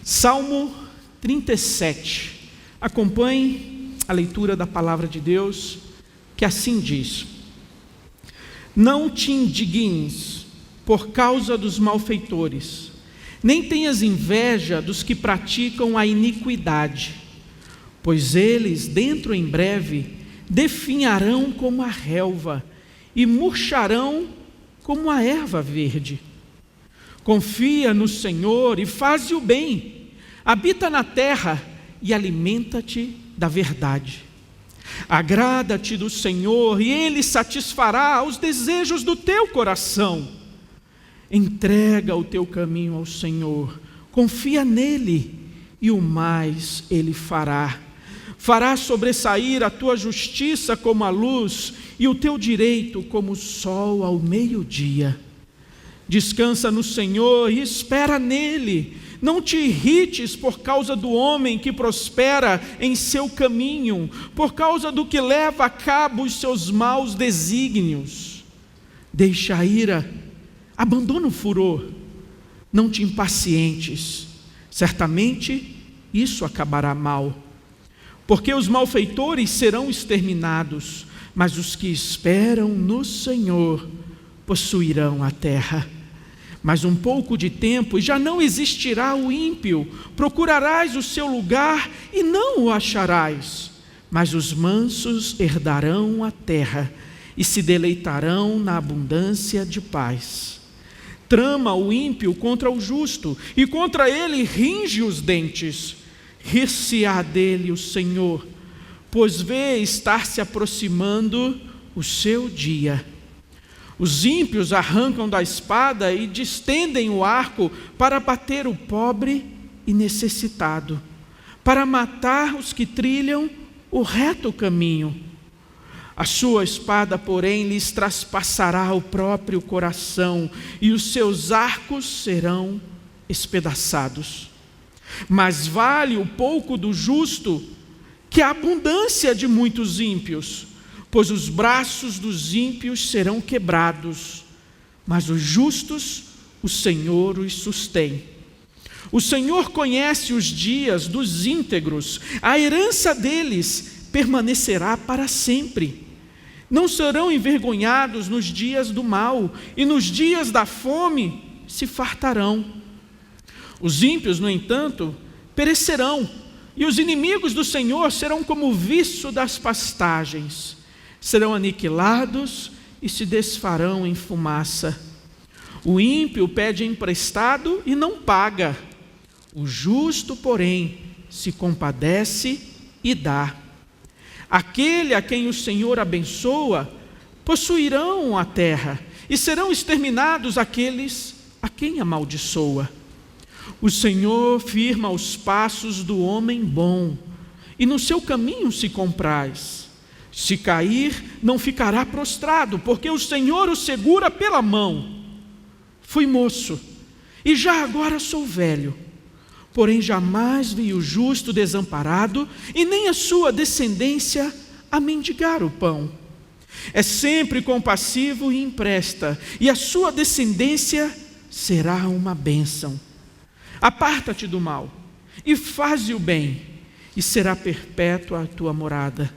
Salmo 37. Acompanhe a leitura da palavra de Deus, que assim diz: Não te indignes por causa dos malfeitores, nem tenhas inveja dos que praticam a iniquidade, pois eles, dentro em breve, definharão como a relva e murcharão como a erva verde. Confia no Senhor e faze o bem, habita na terra e alimenta-te da verdade. Agrada-te do Senhor e Ele satisfará os desejos do teu coração. Entrega o teu caminho ao Senhor, confia nele e o mais Ele fará. Fará sobressair a tua justiça como a luz e o teu direito como o sol ao meio-dia. Descansa no Senhor e espera nele. Não te irrites por causa do homem que prospera em seu caminho, por causa do que leva a cabo os seus maus desígnios. Deixa a ira, abandona o furor, não te impacientes, certamente isso acabará mal. Porque os malfeitores serão exterminados, mas os que esperam no Senhor possuirão a terra. Mas um pouco de tempo e já não existirá o ímpio, procurarás o seu lugar e não o acharás, mas os mansos herdarão a terra e se deleitarão na abundância de paz. Trama o ímpio contra o justo e contra ele ringe os dentes. Rir-se-á dele o Senhor, pois vê estar se aproximando o seu dia. Os ímpios arrancam da espada e distendem o arco para bater o pobre e necessitado, para matar os que trilham o reto caminho. A sua espada, porém, lhes traspassará o próprio coração e os seus arcos serão espedaçados. Mas vale o pouco do justo que a abundância de muitos ímpios, pois os braços dos ímpios serão quebrados, mas os justos o Senhor os sustém. O Senhor conhece os dias dos íntegros, a herança deles permanecerá para sempre. Não serão envergonhados nos dias do mal, e nos dias da fome se fartarão. Os ímpios, no entanto, perecerão, e os inimigos do Senhor serão como o viço das pastagens. Serão aniquilados e se desfarão em fumaça. O ímpio pede emprestado e não paga. O justo, porém, se compadece e dá. Aquele a quem o Senhor abençoa, possuirão a terra, e serão exterminados aqueles a quem amaldiçoa. O Senhor firma os passos do homem bom, e no seu caminho se compraz. Se cair, não ficará prostrado, porque o Senhor o segura pela mão. Fui moço, e já agora sou velho, porém jamais vi o justo desamparado, e nem a sua descendência a mendigar o pão. É sempre compassivo e empresta, e a sua descendência será uma bênção. Aparta-te do mal, e faze o bem, e será perpétua a tua morada.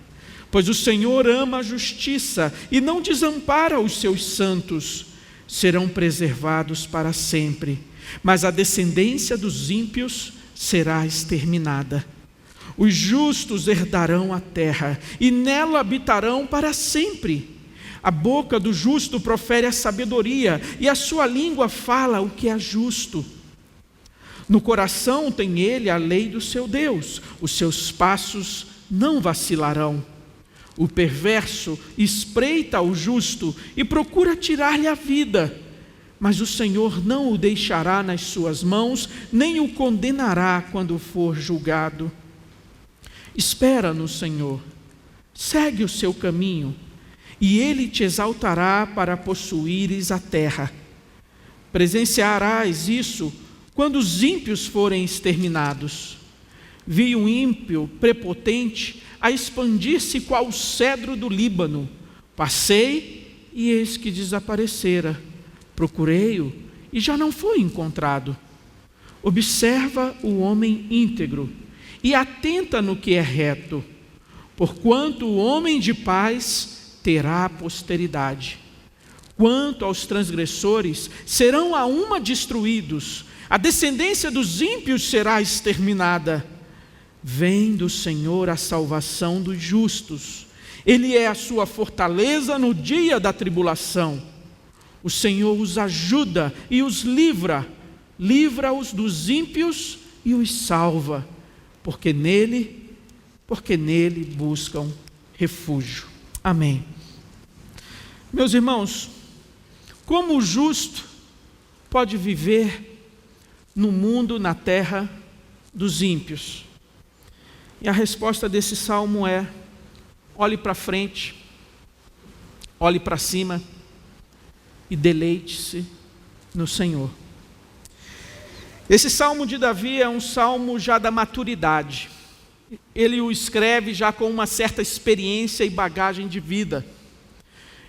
Pois o Senhor ama a justiça e não desampara os seus santos. Serão preservados para sempre, mas a descendência dos ímpios será exterminada. Os justos herdarão a terra e nela habitarão para sempre. A boca do justo profere a sabedoria e a sua língua fala o que é justo. No coração tem ele a lei do seu Deus, os seus passos não vacilarão. O perverso espreita o justo e procura tirar-lhe a vida, mas o Senhor não o deixará nas suas mãos, nem o condenará quando for julgado. Espera no Senhor, segue o seu caminho, e Ele te exaltará para possuíres a terra. Presenciarás isso quando os ímpios forem exterminados. Vi um ímpio prepotente a expandir-se qual o cedro do Líbano. Passei e eis que desaparecera. Procurei-o e já não foi encontrado. Observa o homem íntegro e atenta no que é reto, porquanto o homem de paz terá posteridade. Quanto aos transgressores, serão a uma destruídos, a descendência dos ímpios será exterminada. Vem do Senhor a salvação dos justos, Ele é a sua fortaleza no dia da tribulação. O Senhor os ajuda e os livra-os dos ímpios e os salva, porque nele buscam refúgio. Amém. Meus irmãos, como o justo pode viver no mundo, na terra dos ímpios? E a resposta desse salmo é: olhe para frente, olhe para cima e deleite-se no Senhor. Esse salmo de Davi é um salmo já da maturidade. Ele o escreve já com uma certa experiência e bagagem de vida.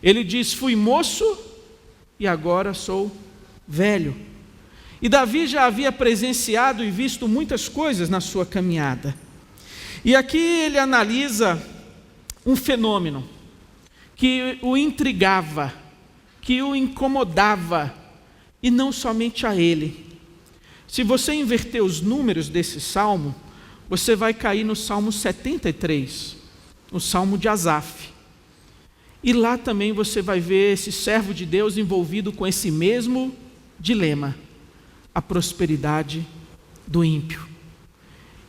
Ele diz: fui moço e agora sou velho. E Davi já havia presenciado e visto muitas coisas na sua caminhada. E aqui ele analisa um fenômeno que o intrigava, que o incomodava, e não somente a ele. Se você inverter os números desse salmo, você vai cair no Salmo 73, o Salmo de Asaf. E lá também você vai ver esse servo de Deus envolvido com esse mesmo dilema: a prosperidade do ímpio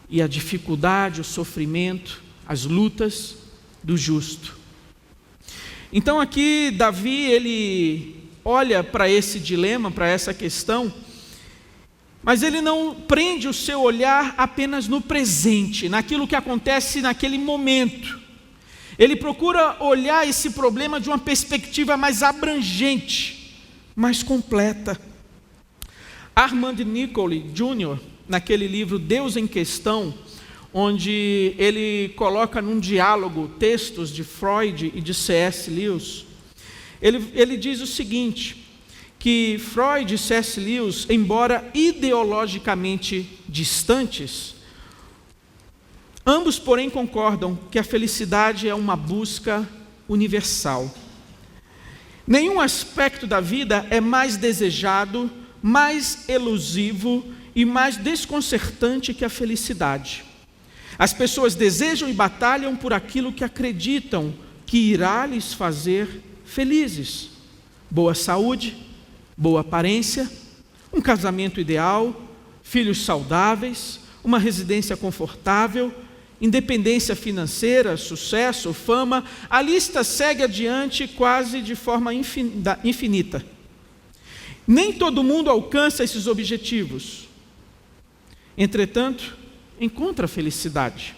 e a dificuldade, o sofrimento, as lutas do justo. Então aqui Davi, ele olha para esse dilema, para essa questão, mas ele não prende o seu olhar apenas no presente, naquilo que acontece naquele momento. Ele procura olhar esse problema de uma perspectiva mais abrangente, mais completa. Armand Nichols Jr., naquele livro Deus em Questão, onde ele coloca num diálogo textos de Freud e de C.S. Lewis, ele diz o seguinte, que Freud e C.S. Lewis, embora ideologicamente distantes, ambos, porém, concordam que a felicidade é uma busca universal. Nenhum aspecto da vida é mais desejado, mais elusivo e mais desconcertante que a felicidade. As pessoas desejam e batalham por aquilo que acreditam que irá lhes fazer felizes. Boa saúde, boa aparência, um casamento ideal, filhos saudáveis, uma residência confortável, independência financeira, sucesso, fama. A lista segue adiante quase de forma infinita. Nem todo mundo alcança esses objetivos. Entretanto, encontra a felicidade.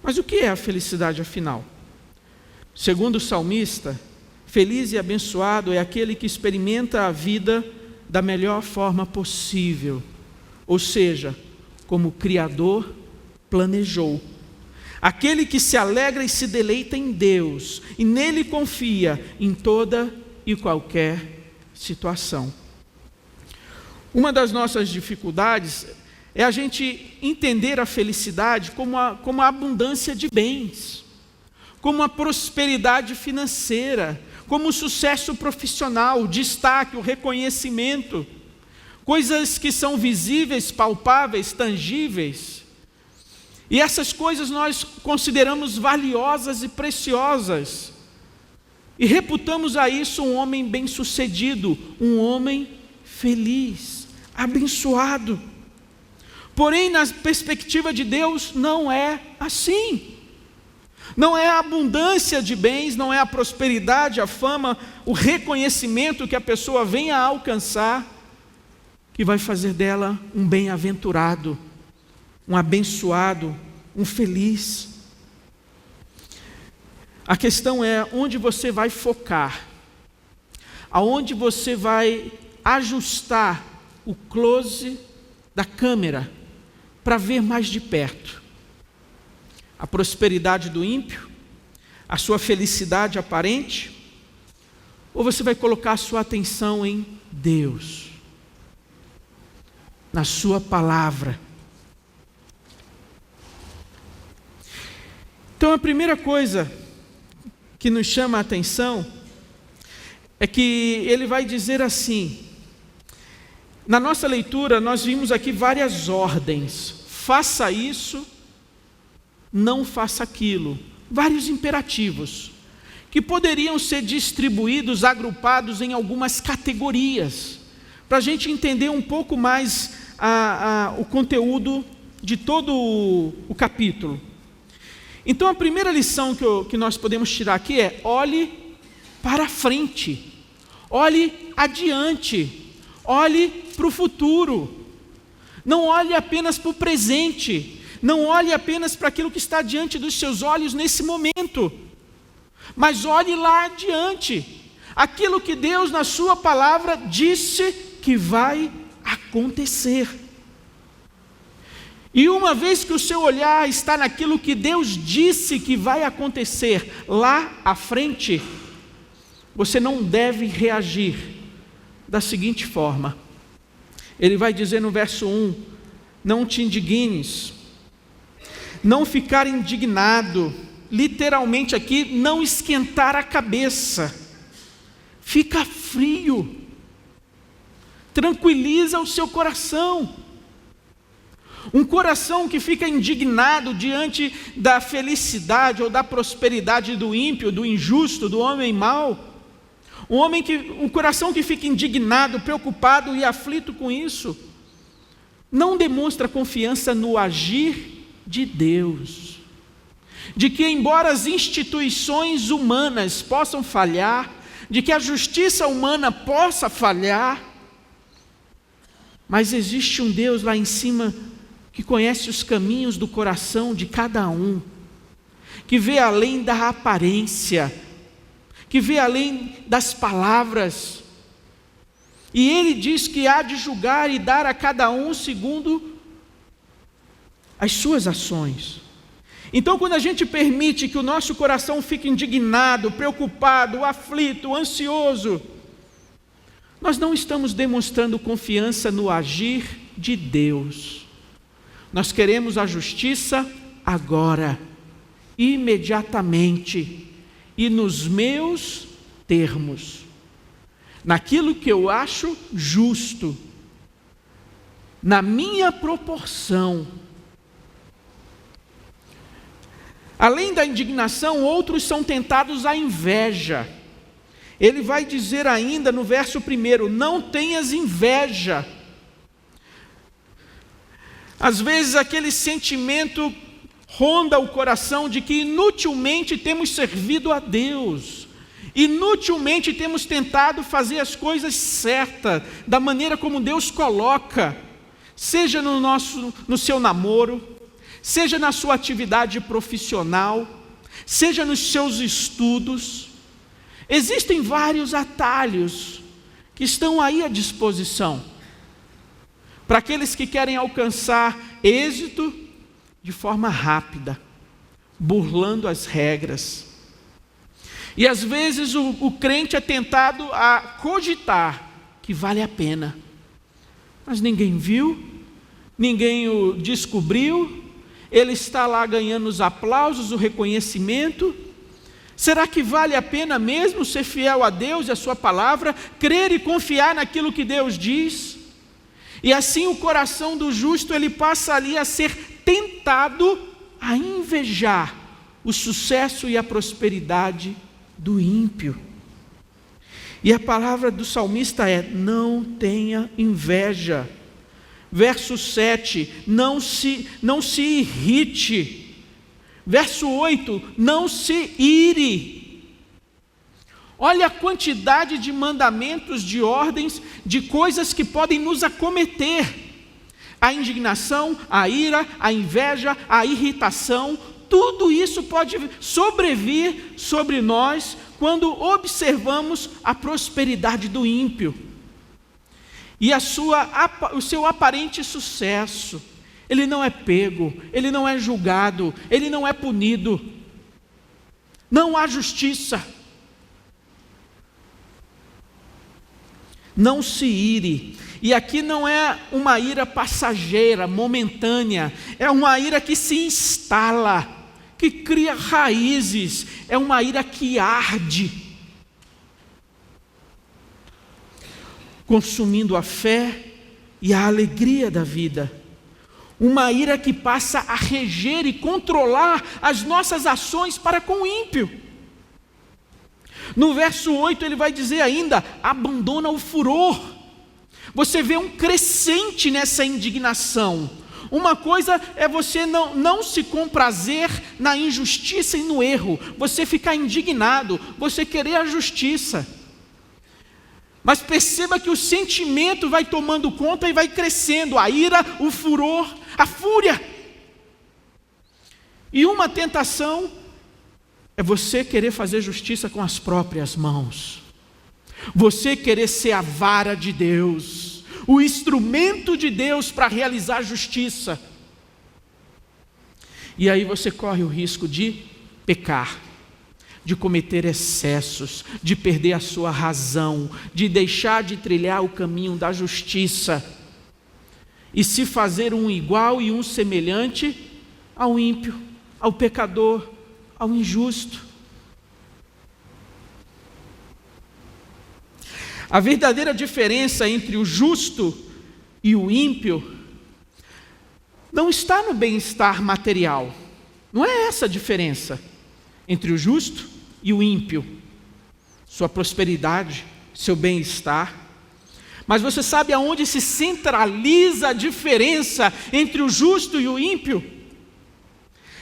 Mas o que é a felicidade afinal? Segundo o salmista, feliz e abençoado é aquele que experimenta a vida da melhor forma possível, ou seja, como o Criador planejou. Aquele que se alegra e se deleita em Deus, e nele confia em toda e qualquer situação. Uma das nossas dificuldades é a gente entender a felicidade como a abundância de bens, como a prosperidade financeira, como o sucesso profissional, o destaque, o reconhecimento, coisas que são visíveis, palpáveis, tangíveis. E essas coisas nós consideramos valiosas e preciosas, e reputamos a isso um homem bem-sucedido, um homem feliz, abençoado. Porém, na perspectiva de Deus, não é assim. Não é a abundância de bens, não é a prosperidade, a fama, o reconhecimento que a pessoa venha a alcançar, que vai fazer dela um bem-aventurado, um abençoado, um feliz. A questão é onde você vai focar, aonde você vai ajustar o close da câmera para ver mais de perto. A prosperidade do ímpio, a sua felicidade aparente, ou você vai colocar a sua atenção em Deus? na sua palavra. Então a primeira coisa que nos chama a atenção é que ele vai dizer assim, na nossa leitura nós vimos aqui várias ordens: faça isso, não faça aquilo, vários imperativos, que poderiam ser distribuídos, agrupados em algumas categorias, para a gente entender um pouco mais o conteúdo de todo o capítulo. Então a primeira lição que nós podemos tirar aqui é: olhe para frente, olhe adiante, olhe para o futuro, não olhe apenas para o presente, não olhe apenas para aquilo que está diante dos seus olhos nesse momento, mas olhe lá adiante, aquilo que Deus na sua palavra disse que vai acontecer. E uma vez que o seu olhar está naquilo que Deus disse que vai acontecer lá à frente, você não deve reagir da seguinte forma. Ele vai dizer no verso 1, não te indignes, não ficar indignado, literalmente aqui, não esquentar a cabeça, fica frio, tranquiliza o seu coração. Um coração que fica indignado diante da felicidade ou da prosperidade do ímpio, do injusto, do homem mau, um coração que fica indignado, preocupado e aflito com isso, não demonstra confiança no agir de Deus, de que embora as instituições humanas possam falhar, de que a justiça humana possa falhar, mas existe um Deus lá em cima que conhece os caminhos do coração de cada um, que vê além da aparência, que vê além das palavras, e Ele diz que há de julgar e dar a cada um segundo as suas ações. Então, quando a gente permite que o nosso coração fique indignado, preocupado, aflito, ansioso, nós não estamos demonstrando confiança no agir de Deus. Nós queremos a justiça agora, imediatamente, e nos meus termos, naquilo que eu acho justo, na minha proporção. Além da indignação, outros são tentados à inveja. Ele vai dizer ainda no verso 1, não tenhas inveja. Às vezes aquele sentimento ronda o coração de que inutilmente temos servido a Deus, inutilmente temos tentado fazer as coisas certas, da maneira como Deus coloca, seja no seu namoro, seja na sua atividade profissional, seja nos seus estudos. Existem vários atalhos que estão aí à disposição para aqueles que querem alcançar êxito de forma rápida, burlando as regras. E às vezes o crente é tentado a cogitar que vale a pena, mas ninguém viu, ninguém o descobriu, ele está lá ganhando os aplausos, o reconhecimento. Será que vale a pena mesmo ser fiel a Deus e a sua palavra, crer e confiar naquilo que Deus diz? E assim o coração do justo, ele passa ali a ser tentado a invejar o sucesso e a prosperidade do ímpio. E a palavra do salmista é: não tenha inveja. Verso 7, não se irrite. Verso 8, não se ire. Olha a quantidade de mandamentos, de ordens, de coisas que podem nos acometer. A indignação, a ira, a inveja, a irritação, tudo isso pode sobrevir sobre nós quando observamos a prosperidade do ímpio e o seu aparente sucesso. Ele não é pego, ele não é julgado, ele não é punido, não há justiça. Não se ire. E aqui não é uma ira passageira, momentânea, é uma ira que se instala, que cria raízes, é uma ira que arde, consumindo a fé e a alegria da vida. Uma ira que passa a reger e controlar as nossas ações para com o ímpio. No verso 8 ele vai dizer ainda: abandona o furor. Você vê um crescente nessa indignação. Uma coisa é você não se comprazer na injustiça e no erro, você ficar indignado, você querer a justiça. Mas perceba que o sentimento vai tomando conta e vai crescendo, a ira, o furor, a fúria. E uma tentação é você querer fazer justiça com as próprias mãos. Você querer ser a vara de Deus, o instrumento de Deus para realizar justiça. E aí você corre o risco de pecar, de cometer excessos, de perder a sua razão, de deixar de trilhar o caminho da justiça e se fazer um igual e um semelhante ao ímpio, ao pecador, ao injusto. A verdadeira diferença entre o justo e o ímpio não está no bem-estar material. Não é essa a diferença entre o justo e o ímpio, sua prosperidade, seu bem-estar. Mas você sabe aonde se centraliza a diferença entre o justo e o ímpio?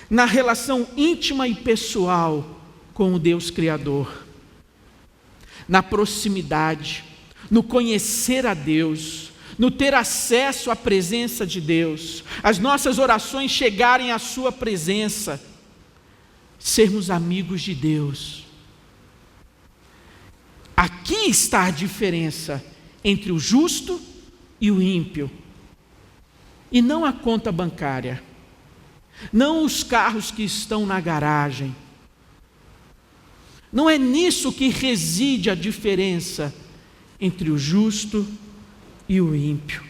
Na relação íntima e pessoal com o Deus Criador, na proximidade, no conhecer a Deus, no ter acesso à presença de Deus, as nossas orações chegarem à sua presença, sermos amigos de Deus. Aqui está a diferença entre o justo e o ímpio. E não a conta bancária, não os carros que estão na garagem. Não é nisso que reside a diferença entre o justo e o ímpio.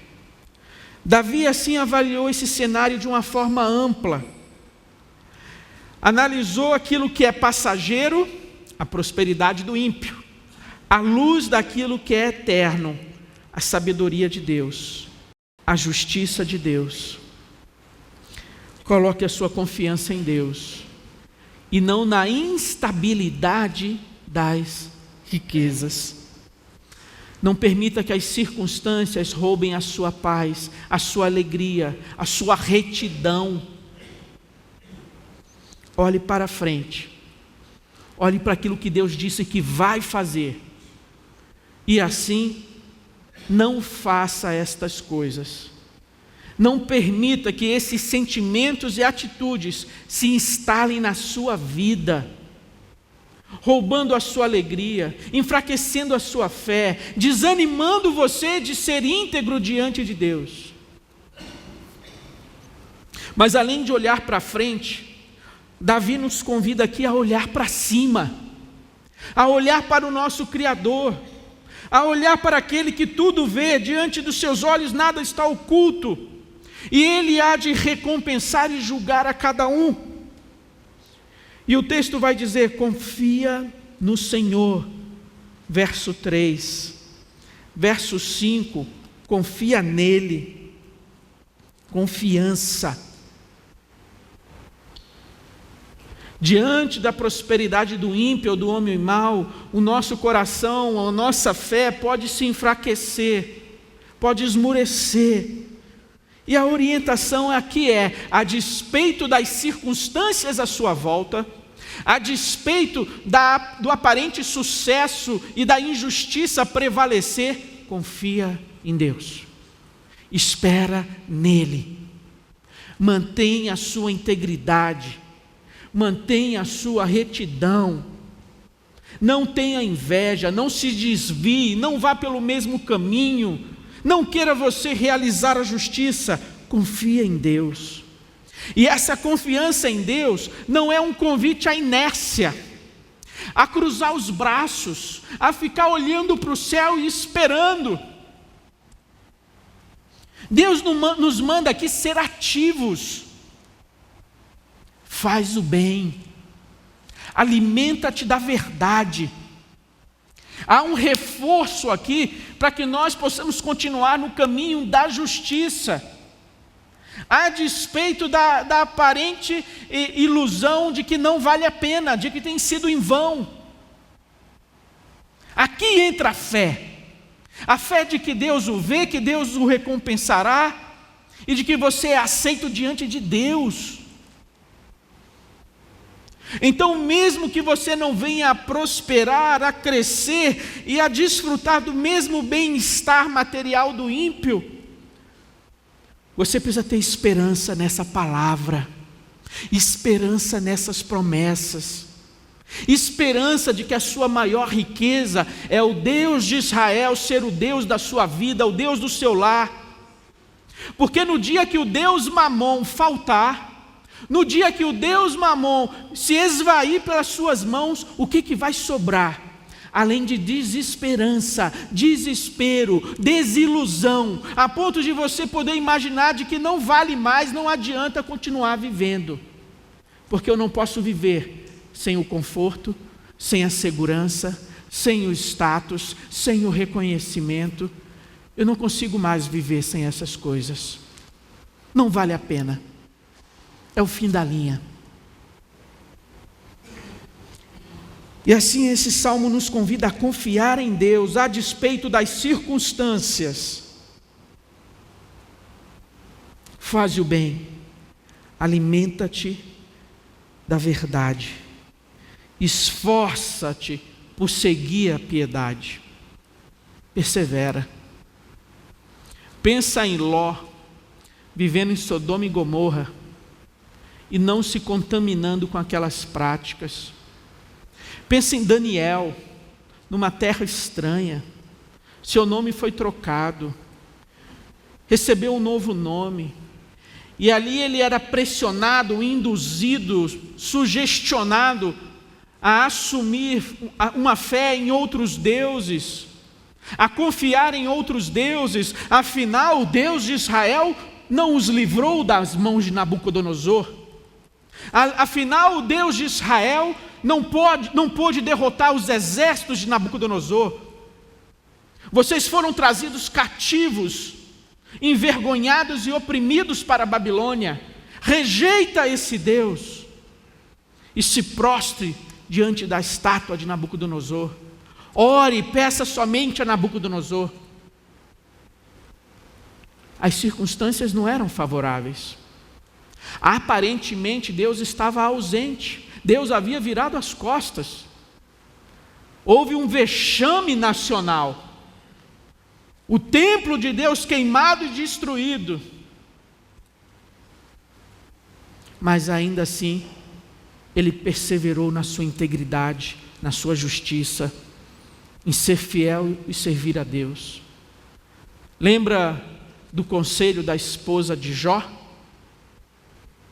Davi assim avaliou esse cenário de uma forma ampla. Analisou aquilo que é passageiro, a prosperidade do ímpio, a luz daquilo que é eterno, a sabedoria de Deus, a justiça de Deus. Coloque a sua confiança em Deus e não na instabilidade das riquezas. Não permita que as circunstâncias roubem a sua paz, a sua alegria, a sua retidão. Olhe para frente, olhe para aquilo que Deus disse que vai fazer, e assim, não faça estas coisas. Não permita que esses sentimentos e atitudes se instalem na sua vida, roubando a sua alegria, enfraquecendo a sua fé, desanimando você de ser íntegro diante de Deus. Mas além de olhar para frente, Davi nos convida aqui a olhar para cima, a olhar para o nosso Criador, a olhar para aquele que tudo vê, diante dos seus olhos nada está oculto, e Ele há de recompensar e julgar a cada um. E o texto vai dizer: confia no Senhor, verso 3, verso 5, confia nele, confiança. Diante da prosperidade do ímpio ou do homem mau, o nosso coração, a nossa fé pode se enfraquecer, pode esmurecer. E a orientação aqui é: a despeito das circunstâncias à sua volta, a despeito do aparente sucesso e da injustiça prevalecer, confia em Deus, espera nele, mantenha a sua integridade, mantenha a sua retidão, não tenha inveja, não se desvie, não vá pelo mesmo caminho, não queira você realizar a justiça, confia em Deus. E essa confiança em Deus não é um convite à inércia, a cruzar os braços, a ficar olhando para o céu e esperando. Deus nos manda aqui ser ativos. Faz o bem, alimenta-te da verdade. Há um reforço aqui para que nós possamos continuar no caminho da justiça, a despeito da aparente ilusão de que não vale a pena, de que tem sido em vão. Aqui entra a fé de que Deus o vê, que Deus o recompensará, e de que você é aceito diante de Deus. Então, mesmo que você não venha a prosperar, a crescer e a desfrutar do mesmo bem-estar material do ímpio, você precisa ter esperança nessa palavra, esperança nessas promessas, esperança de que a sua maior riqueza é o Deus de Israel ser o Deus da sua vida, o Deus do seu lar. Porque no dia que o Deus Mamon faltar, no dia que o Deus Mamon se esvair pelas suas mãos, o que vai sobrar? Além de desesperança, desespero, desilusão, a ponto de você poder imaginar de que não vale mais, não adianta continuar vivendo, porque eu não posso viver sem o conforto, sem a segurança, sem o status, sem o reconhecimento. Eu não consigo mais viver sem essas coisas. Não vale a pena. É o fim da linha. E assim esse salmo nos convida a confiar em Deus, a despeito das circunstâncias. Faz o bem, alimenta-te da verdade, esforça-te por seguir a piedade, persevera. Pensa em Ló, vivendo em Sodoma e Gomorra, e não se contaminando com aquelas práticas. Pensa em Daniel, numa terra estranha, seu nome foi trocado, recebeu um novo nome, e ali ele era pressionado, induzido, sugestionado a assumir uma fé em outros deuses, a confiar em outros deuses. Afinal, o Deus de Israel não os livrou das mãos de Nabucodonosor. Afinal, o Deus de Israel não pôde derrotar os exércitos de Nabucodonosor. Vocês foram trazidos cativos, envergonhados e oprimidos para a Babilônia. Rejeita esse Deus e se prostre diante da estátua de Nabucodonosor. Ore e peça somente a Nabucodonosor. As circunstâncias não eram favoráveis. Aparentemente Deus estava ausente, Deus havia virado as costas, houve um vexame nacional, o templo de Deus queimado e destruído, mas ainda assim ele perseverou na sua integridade, na sua justiça, em ser fiel e servir a Deus. Lembra do conselho da esposa de Jó?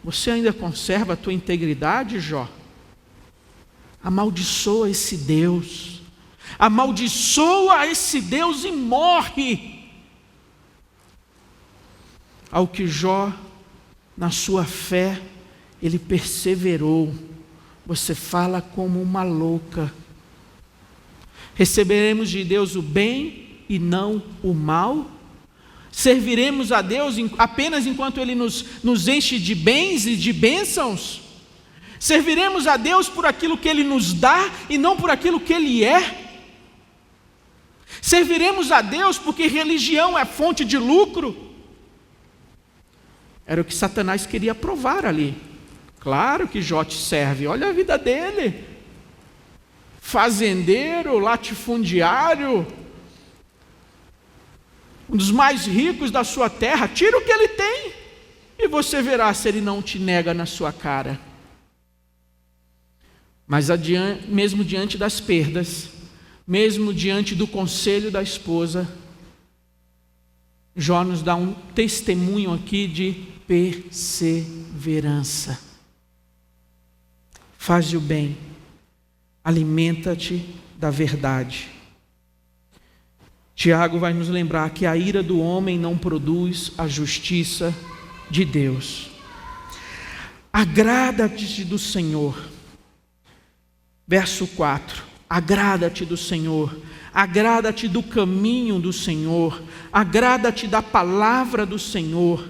Você ainda conserva a tua integridade, Jó? Amaldiçoa esse Deus, amaldiçoa esse Deus e morre. Ao que Jó, na sua fé, ele perseverou. Você fala como uma louca. Receberemos de Deus o bem e não o mal? Serviremos a Deus apenas enquanto Ele nos enche de bens e de bênçãos? Serviremos a Deus por aquilo que Ele nos dá e não por aquilo que Ele é? Serviremos a Deus porque religião é fonte de lucro? Era o que Satanás queria provar ali. Claro que Jó te serve, olha a vida dele. Fazendeiro, latifundiário, um dos mais ricos da sua terra, tira o que ele tem e você verá se ele não te nega na sua cara. Mas mesmo diante das perdas, mesmo diante do conselho da esposa, Jó nos dá um testemunho aqui de perseverança. Faz o bem, alimenta-te da verdade. Tiago vai nos lembrar que a ira do homem não produz a justiça de Deus. Agrada-te do Senhor. Verso 4. Agrada-te do Senhor. Agrada-te do caminho do Senhor. Agrada-te da palavra do Senhor.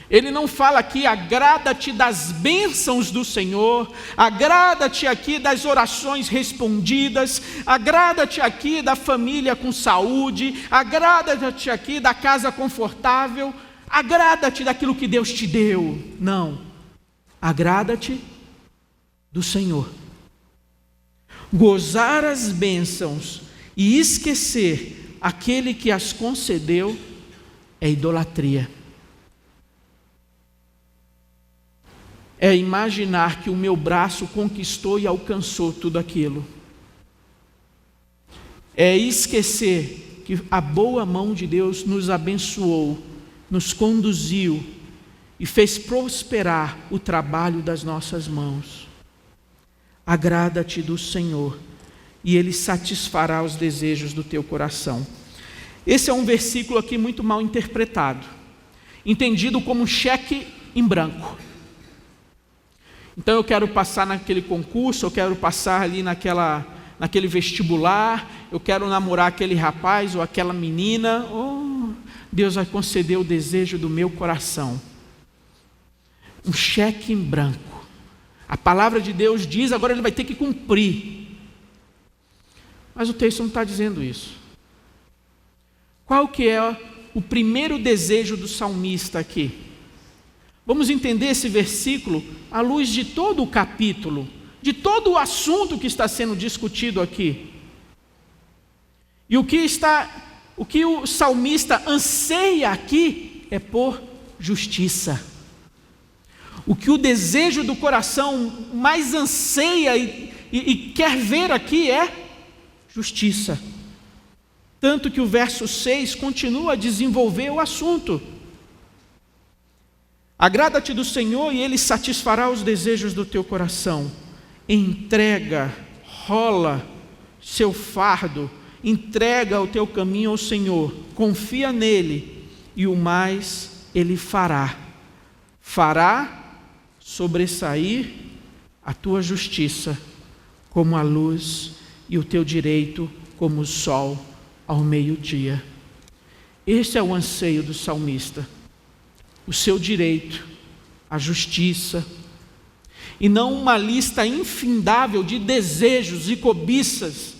Ele não fala aqui, agrada-te das bênçãos do Senhor, agrada-te aqui das orações respondidas, agrada-te aqui da família com saúde, agrada-te aqui da casa confortável, agrada-te daquilo que Deus te deu. Não, agrada-te do Senhor. Gozar as bênçãos e esquecer aquele que as concedeu é idolatria. É imaginar que o meu braço conquistou e alcançou tudo aquilo. É esquecer que a boa mão de Deus nos abençoou, nos conduziu e fez prosperar o trabalho das nossas mãos. Agrada-te do Senhor e Ele satisfará os desejos do teu coração. Esse é um versículo aqui muito mal interpretado, entendido como um cheque em branco. Então eu quero passar naquele concurso, eu quero passar ali naquele vestibular, eu quero namorar aquele rapaz ou aquela menina, Deus vai conceder o desejo do meu coração. Um cheque em branco. A palavra de Deus diz, agora ele vai ter que cumprir. Mas o texto não está dizendo isso. Qual que é o primeiro desejo do salmista aqui? Vamos entender esse versículo à luz de todo o capítulo, de todo o assunto que está sendo discutido aqui. E o que o salmista anseia aqui é por justiça. O que o desejo do coração mais anseia e quer ver aqui é justiça. Tanto que o verso 6 continua a desenvolver o assunto. Agrada-te do Senhor e Ele satisfará os desejos do teu coração. Entrega, rola seu fardo, entrega o teu caminho ao Senhor, confia nele e o mais Ele fará. Fará sobressair a tua justiça como a luz e o teu direito como o sol ao meio-dia. Esse é o anseio do salmista. O seu direito, a justiça, e não uma lista infindável de desejos e cobiças,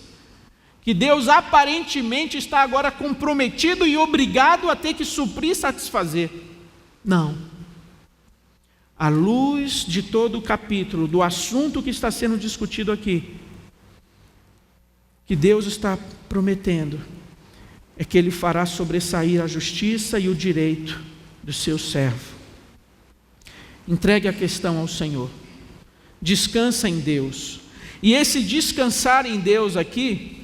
que Deus aparentemente está agora comprometido e obrigado a ter que suprir e satisfazer. Não. À luz de todo o capítulo, do assunto que está sendo discutido aqui, que Deus está prometendo, é que Ele fará sobressair a justiça e o direito do seu servo. Entregue a questão ao Senhor. Descansa em Deus. E esse descansar em Deus aqui,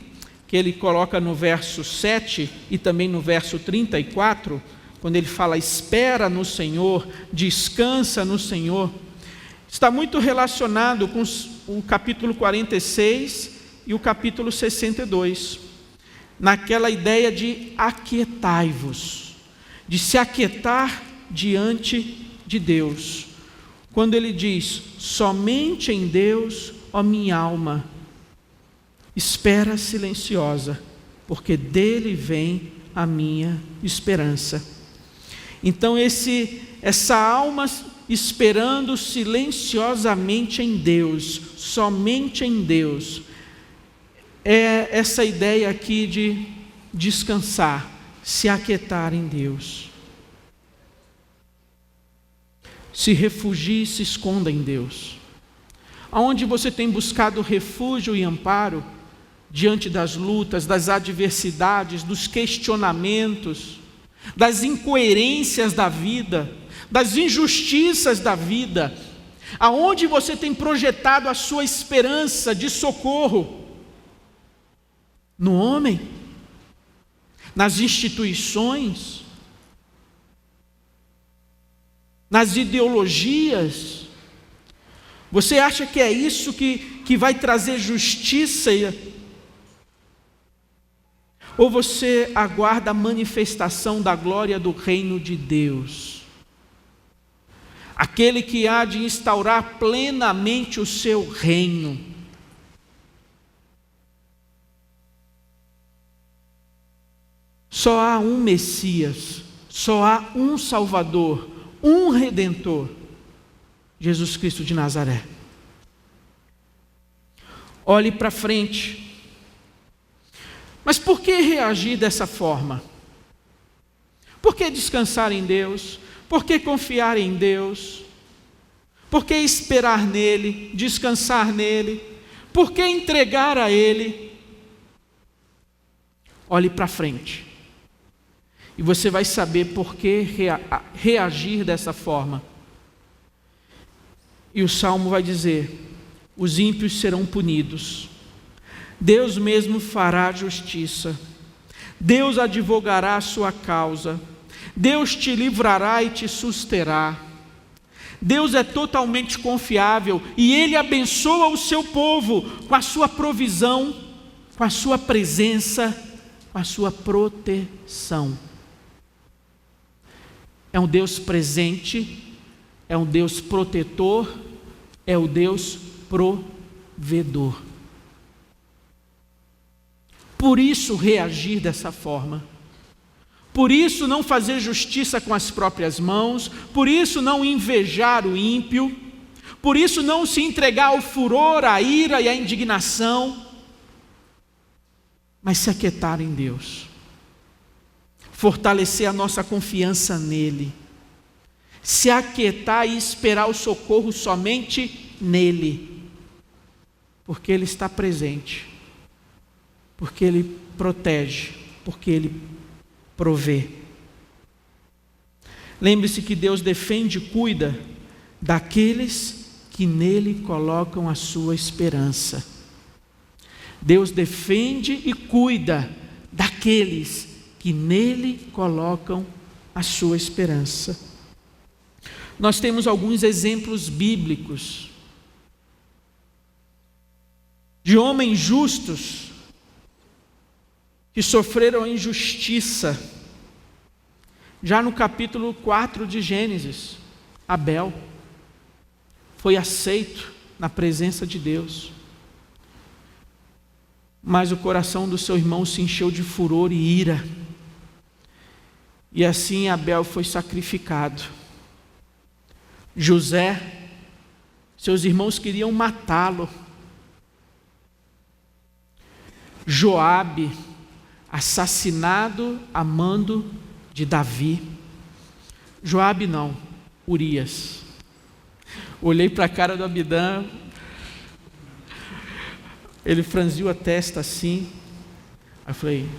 que ele coloca no verso 7 e também no verso 34, quando ele fala espera no Senhor, descansa no Senhor, está muito relacionado com o capítulo 46 e o capítulo 62, naquela ideia de aquietai-vos, de se aquietar diante de Deus. Quando ele diz, somente em Deus, ó minha alma, espera silenciosa, porque dele vem a minha esperança. Então essa alma esperando silenciosamente em Deus, somente em Deus, é essa ideia aqui de descansar, se aquietar em Deus. Se refugie e se esconda em Deus. Aonde você tem buscado refúgio e amparo diante das lutas, das adversidades, dos questionamentos, das incoerências da vida, das injustiças da vida, aonde você tem projetado a sua esperança de socorro? No homem? Nas instituições? Nas ideologias? Você acha que é isso que vai trazer justiça Ou você aguarda a manifestação da glória do reino de Deus? Aquele que há de instaurar plenamente o seu reino. Só há um Messias, só há um Salvador, um Redentor, Jesus Cristo de Nazaré. Olhe para frente. Mas por que reagir dessa forma? Por que descansar em Deus? Por que confiar em Deus? Por que esperar nele, descansar nele? Por que entregar a Ele? Olhe para frente. E você vai saber por que reagir dessa forma. E o Salmo vai dizer: os ímpios serão punidos. Deus mesmo fará justiça. Deus advogará a sua causa. Deus te livrará e te susterá. Deus é totalmente confiável e Ele abençoa o seu povo com a sua provisão, com a sua presença, com a sua proteção. É um Deus presente, é um Deus protetor, é o Deus provedor. Por isso reagir dessa forma. Por isso não fazer justiça com as próprias mãos, por isso não invejar o ímpio, por isso não se entregar ao furor, à ira e à indignação, mas se aquietar em Deus, fortalecer a nossa confiança nele, se aquietar e esperar o socorro somente nele, porque Ele está presente, porque Ele protege, porque Ele provê. Lembre-se que Deus defende e cuida daqueles que nele colocam a sua esperança. Deus defende e cuida daqueles que nele colocam a sua esperança. Nós temos alguns exemplos bíblicos de homens justos que sofreram injustiça. Já no capítulo 4 de Gênesis, Abel foi aceito na presença de Deus, mas o coração do seu irmão se encheu de furor e ira, e assim Abel foi sacrificado. José, seus irmãos queriam matá-lo. Joabe, assassinado a mando de Davi. Joabe não, Urias. Olhei para a cara do Abidã, ele franziu a testa assim, aí eu falei: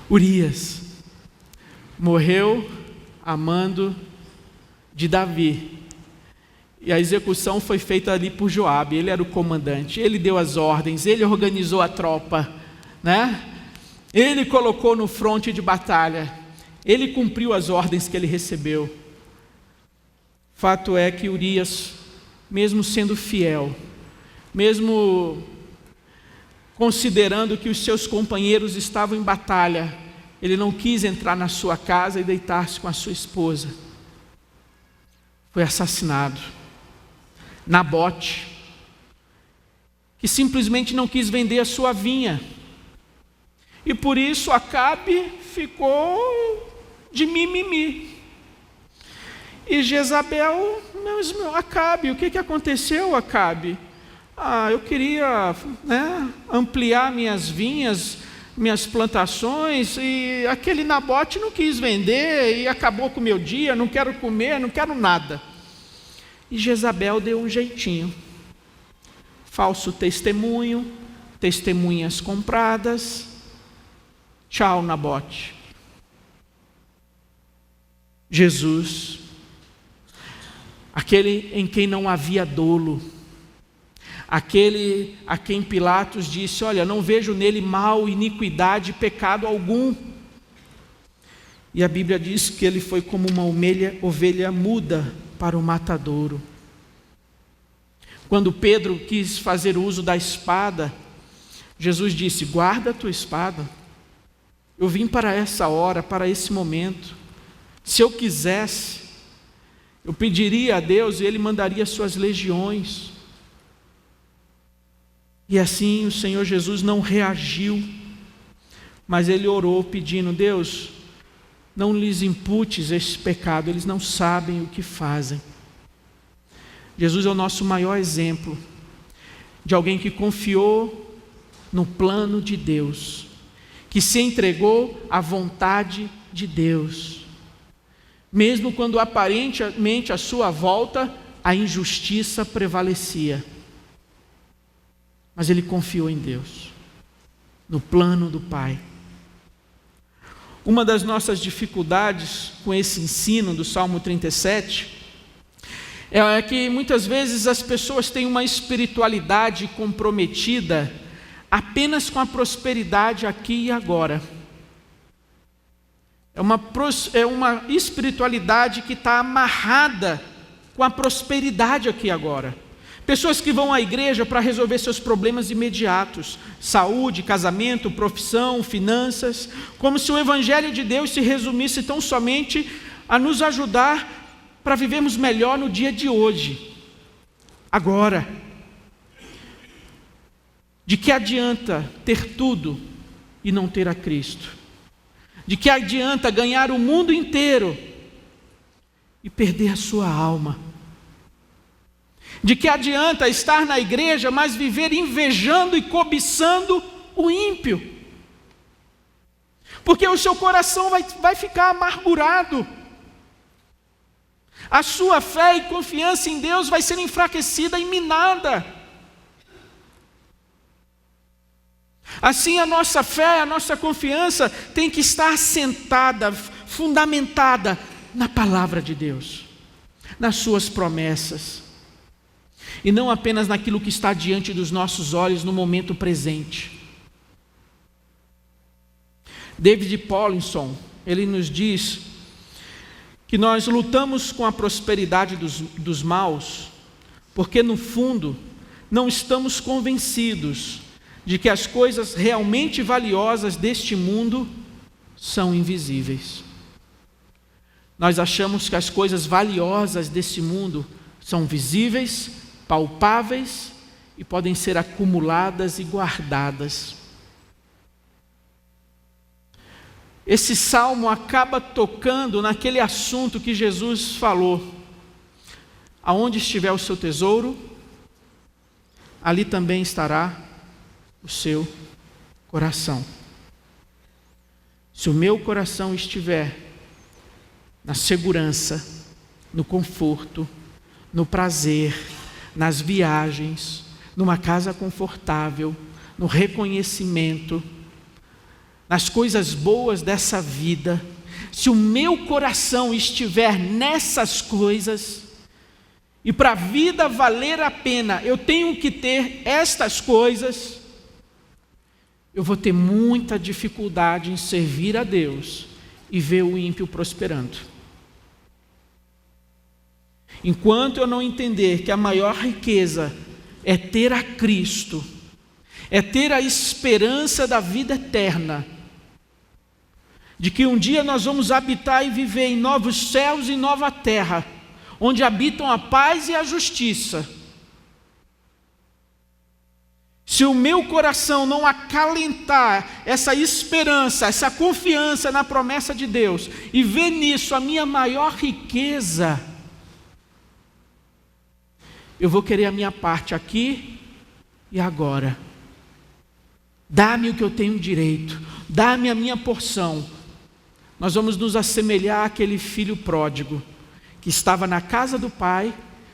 Urias morreu a mando de Davi. E a execução foi feita ali por Joabe. Ele era o comandante, ele deu as ordens, ele organizou a tropa, né? Ele colocou no fronte de batalha, ele cumpriu as ordens que ele recebeu. Fato é que Urias, mesmo sendo fiel, mesmo considerando que os seus companheiros estavam em batalha, ele não quis entrar na sua casa e deitar-se com a sua esposa. Foi assassinado. Nabote, que simplesmente não quis vender a sua vinha, e por isso Acabe ficou de mimimi. E Jezabel: Acabe, o que aconteceu, Acabe? Eu queria, ampliar minhas vinhas, minhas plantações, e aquele Nabote não quis vender e acabou com o meu dia, não quero comer, não quero nada. E Jezabel deu um jeitinho. Falso testemunho, testemunhas compradas. Tchau, Nabote. Jesus, aquele em quem não havia dolo, aquele a quem Pilatos disse: olha, não vejo nele mal, iniquidade, pecado algum. E a Bíblia diz que ele foi como uma ovelha muda para o matadouro. Quando Pedro quis fazer uso da espada, Jesus disse: guarda a tua espada. Eu vim para essa hora, para esse momento. Se eu quisesse, eu pediria a Deus e Ele mandaria suas legiões. E assim o Senhor Jesus não reagiu, mas Ele orou pedindo: Deus, não lhes imputes esse pecado, eles não sabem o que fazem. Jesus é o nosso maior exemplo de alguém que confiou no plano de Deus, que se entregou à vontade de Deus, mesmo quando aparentemente à sua volta a injustiça prevalecia. Mas ele confiou em Deus, no plano do Pai. Uma das nossas dificuldades com esse ensino do Salmo 37 é que muitas vezes as pessoas têm uma espiritualidade comprometida apenas com a prosperidade aqui e agora. É uma espiritualidade que está amarrada com a prosperidade aqui e agora. Pessoas que vão à igreja para resolver seus problemas imediatos, saúde, casamento, profissão, finanças, como se o Evangelho de Deus se resumisse tão somente a nos ajudar para vivermos melhor no dia de hoje, agora. De que adianta ter tudo e não ter a Cristo? De que adianta ganhar o mundo inteiro e perder a sua alma? De que adianta estar na igreja, mas viver invejando e cobiçando o ímpio? Porque o seu coração vai ficar amargurado. A sua fé e confiança em Deus vai ser enfraquecida e minada. Assim, a nossa fé, a nossa confiança tem que estar assentada, fundamentada na palavra de Deus, nas suas promessas, e não apenas naquilo que está diante dos nossos olhos no momento presente. David Paulinson, ele nos diz que nós lutamos com a prosperidade dos maus, porque no fundo não estamos convencidos de que as coisas realmente valiosas deste mundo são invisíveis. Nós achamos que as coisas valiosas deste mundo são visíveis, palpáveis e podem ser acumuladas e guardadas. Esse salmo acaba tocando naquele assunto que Jesus falou: aonde estiver o seu tesouro, ali também estará o seu coração. Se o meu coração estiver na segurança, no conforto, no prazer, nas viagens, numa casa confortável, no reconhecimento, nas coisas boas dessa vida, se o meu coração estiver nessas coisas, e para a vida valer a pena eu tenho que ter estas coisas, eu vou ter muita dificuldade em servir a Deus e ver o ímpio prosperando. Enquanto eu não entender que a maior riqueza é ter a Cristo, é ter a esperança da vida eterna, de que um dia nós vamos habitar e viver em novos céus e nova terra, onde habitam a paz e a justiça. Se o meu coração não acalentar essa esperança, essa confiança na promessa de Deus, e ver nisso a minha maior riqueza, eu vou querer a minha parte aqui e agora. Dá-me o que eu tenho direito, dá-me a minha porção. Nós vamos nos assemelhar àquele filho pródigo, que estava na casa do pai,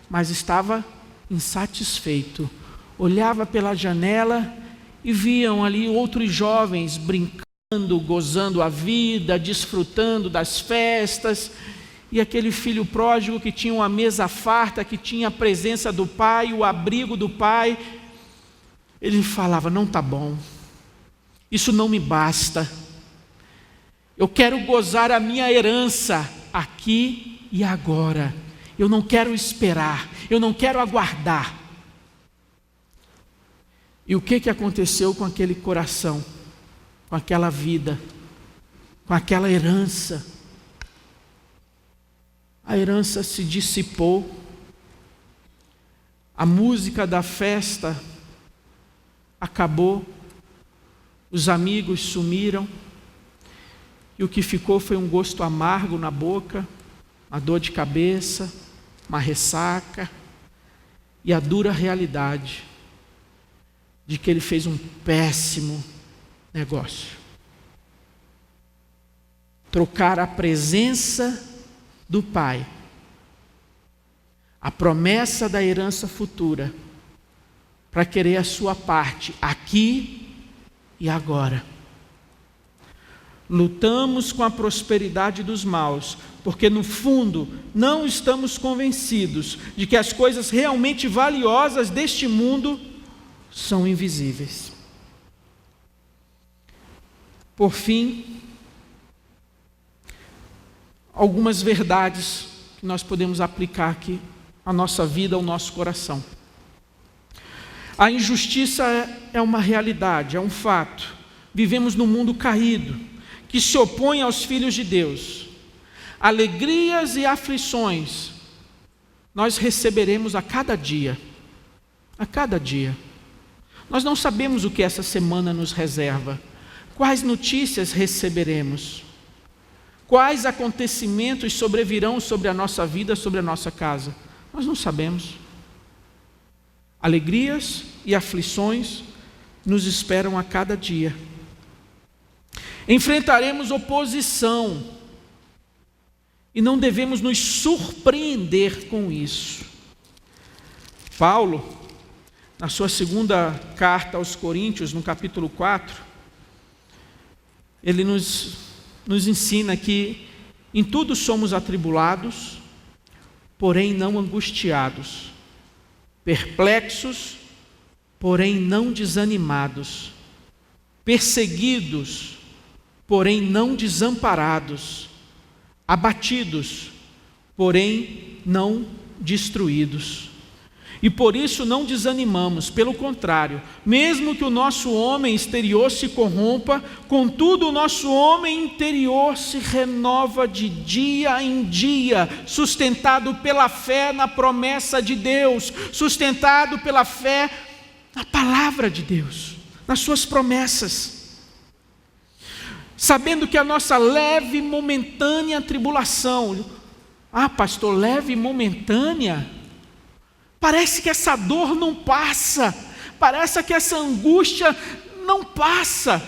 mas estava insatisfeito. Olhava pela janela e viam ali outros jovens brincando, gozando a vida, desfrutando das festas, e aquele filho pródigo que tinha uma mesa farta, que tinha a presença do pai, o abrigo do pai, ele falava: não está bom, isso não me basta, eu quero gozar a minha herança aqui e agora, eu não quero esperar, eu não quero aguardar. E o que aconteceu com aquele coração, com aquela vida, com aquela herança? A herança se dissipou, a música da festa acabou, os amigos sumiram, e o que ficou foi um gosto amargo na boca, uma dor de cabeça, uma ressaca, e a dura realidade de que ele fez um péssimo negócio. Trocar a presença do Pai, a promessa da herança futura, para querer a sua parte aqui e agora. Lutamos com a prosperidade dos maus, porque no fundo não estamos convencidos de que as coisas realmente valiosas deste mundo são invisíveis. Por fim, algumas verdades que nós podemos aplicar aqui à nossa vida, ao nosso coração. A injustiça é uma realidade, é um fato. Vivemos num mundo caído, que se opõe aos filhos de Deus. Alegrias e aflições nós receberemos a cada dia. A cada dia. Nós não sabemos o que essa semana nos reserva. Quais notícias receberemos? Quais acontecimentos sobrevirão sobre a nossa vida, sobre a nossa casa? Nós não sabemos. Alegrias e aflições nos esperam a cada dia. Enfrentaremos oposição e não devemos nos surpreender com isso. Paulo, na sua segunda carta aos Coríntios, no capítulo 4, ele nos ensina que em tudo somos atribulados, porém não angustiados, perplexos, porém não desanimados, perseguidos, porém não desamparados, abatidos, porém não destruídos. E por isso não desanimamos, pelo contrário, mesmo que o nosso homem exterior se corrompa, contudo o nosso homem interior se renova de dia em dia, sustentado pela fé na promessa de Deus, sustentado pela fé na palavra de Deus, nas suas promessas. Sabendo que a nossa leve e momentânea tribulação, pastor, leve e momentânea? Parece que essa dor não passa, parece que essa angústia não passa.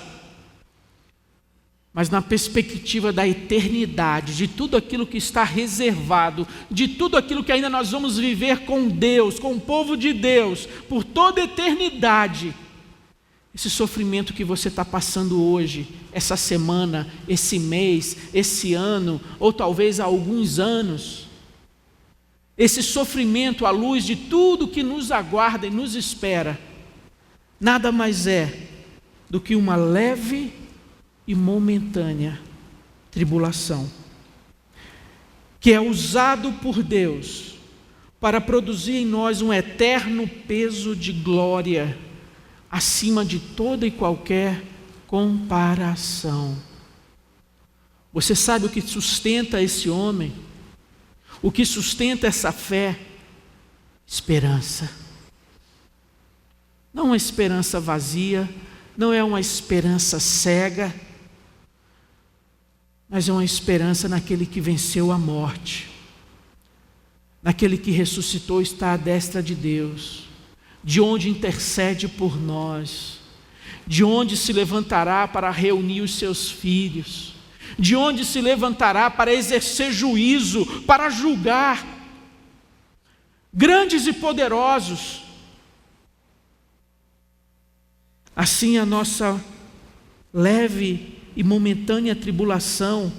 Mas na perspectiva da eternidade, de tudo aquilo que está reservado, de tudo aquilo que ainda nós vamos viver com Deus, com o povo de Deus, por toda a eternidade, esse sofrimento que você está passando hoje, essa semana, esse mês, esse ano, ou talvez há alguns anos, esse sofrimento à luz de tudo que nos aguarda e nos espera, nada mais é do que uma leve e momentânea tribulação, que é usado por Deus para produzir em nós um eterno peso de glória, acima de toda e qualquer comparação. Você sabe o que sustenta esse homem? O que sustenta essa fé? Esperança. Não uma esperança vazia, não é uma esperança cega, mas é uma esperança naquele que venceu a morte, naquele que ressuscitou e está à destra de Deus, de onde intercede por nós, de onde se levantará para reunir os seus filhos, de onde se levantará para exercer juízo, para julgar grandes e poderosos. Assim a nossa leve e momentânea tribulação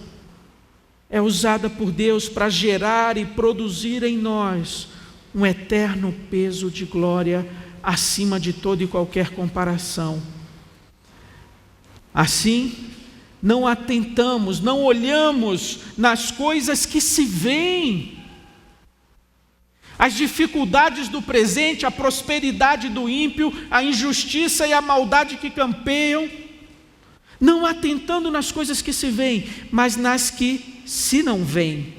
é usada por Deus para gerar e produzir em nós um eterno peso de glória acima de toda e qualquer comparação. Assim, não atentamos, não olhamos nas coisas que se veem. as dificuldades do presente, a prosperidade do ímpio, a injustiça e a maldade que campeiam, não atentando nas coisas que se veem, mas nas que se não veem,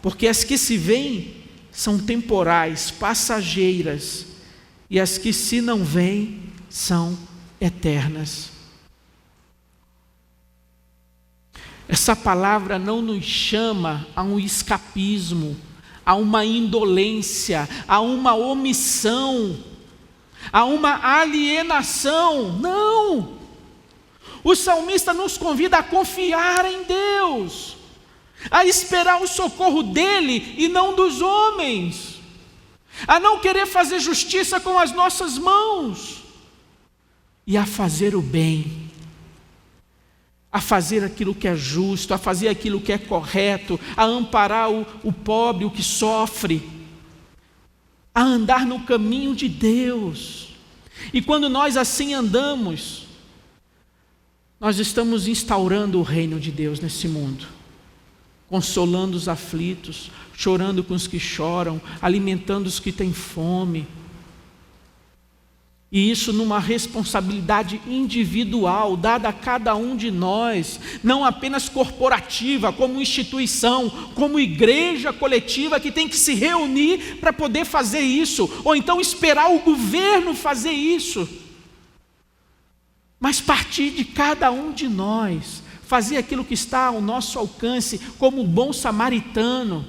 porque as que se veem são temporais, passageiras, e as que se não veem são eternas. Essa palavra não nos chama a um escapismo, a uma indolência, a uma omissão, a uma alienação. Não! O salmista nos convida a confiar em Deus, a esperar o socorro dele e não dos homens, a não querer fazer justiça com as nossas mãos e a fazer o bem, a fazer aquilo que é justo, a fazer aquilo que é correto, a amparar o pobre, o que sofre, a andar no caminho de Deus. E quando nós assim andamos, nós estamos instaurando o reino de Deus nesse mundo, consolando os aflitos, chorando com os que choram, alimentando os que têm fome. E isso numa responsabilidade individual, dada a cada um de nós, não apenas corporativa, como instituição, como igreja coletiva que tem que se reunir para poder fazer isso, ou então esperar o governo fazer isso. Mas partir de cada um de nós, fazer aquilo que está ao nosso alcance, como o bom samaritano.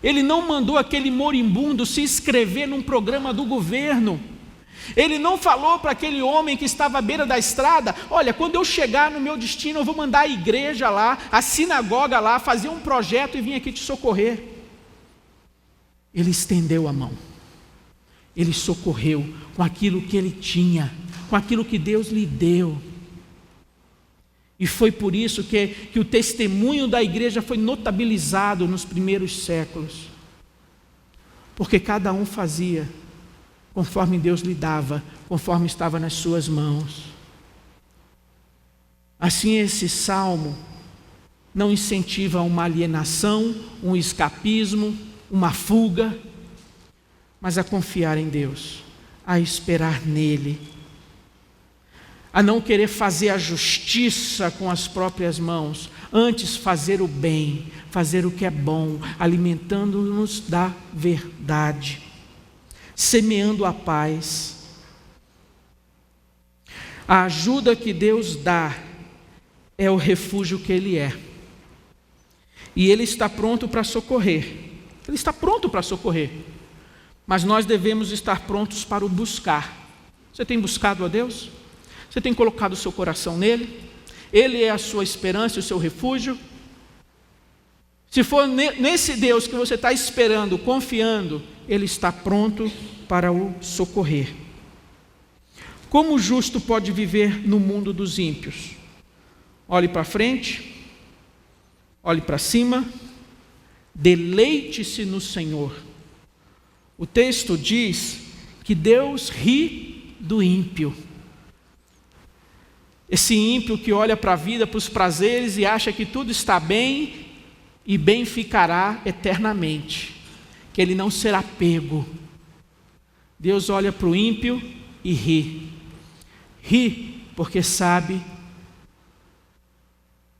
Ele não mandou aquele moribundo se inscrever num programa do governo. Ele não falou para aquele homem que estava à beira da estrada: olha, quando eu chegar no meu destino, eu vou mandar a igreja lá, a sinagoga lá, fazer um projeto e vir aqui te socorrer. Ele estendeu a mão. Ele socorreu com aquilo que ele tinha, com aquilo que Deus lhe deu. E foi por isso que o testemunho da igreja foi notabilizado nos primeiros séculos. Porque cada um fazia conforme Deus lhe dava, conforme estava nas suas mãos. Assim, esse salmo não incentiva uma alienação, um escapismo, uma fuga, mas a confiar em Deus, a esperar nele, a não querer fazer a justiça com as próprias mãos, antes fazer o bem, fazer o que é bom, alimentando-nos da verdade, semeando a paz. A ajuda que Deus dá é o refúgio que Ele é, e Ele está pronto para socorrer. Ele está pronto para socorrer, mas nós devemos estar prontos para o buscar. Você tem buscado a Deus? Você tem colocado o seu coração nele? Ele é a sua esperança, o seu refúgio? Se for nesse Deus que você está esperando, confiando, Ele está pronto para o socorrer. Como o justo pode viver no mundo dos ímpios? Olhe para frente, olhe para cima, deleite-se no Senhor. O texto diz que Deus ri do ímpio. Esse ímpio que olha para a vida, para os prazeres e acha que tudo está bem e bem ficará eternamente, que ele não será pego. Deus olha para o ímpio e ri. Ri porque sabe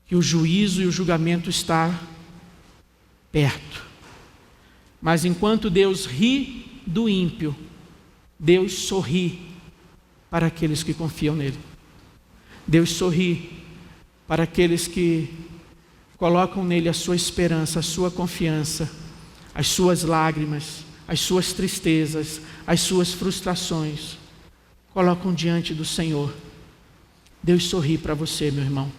que o juízo e o julgamento está perto. Mas enquanto Deus ri do ímpio, Deus sorri para aqueles que confiam nele. Deus sorri para aqueles que colocam nele a sua esperança, a sua confiança, as suas lágrimas, as suas tristezas, as suas frustrações, colocam diante do Senhor. Deus sorri para você, meu irmão.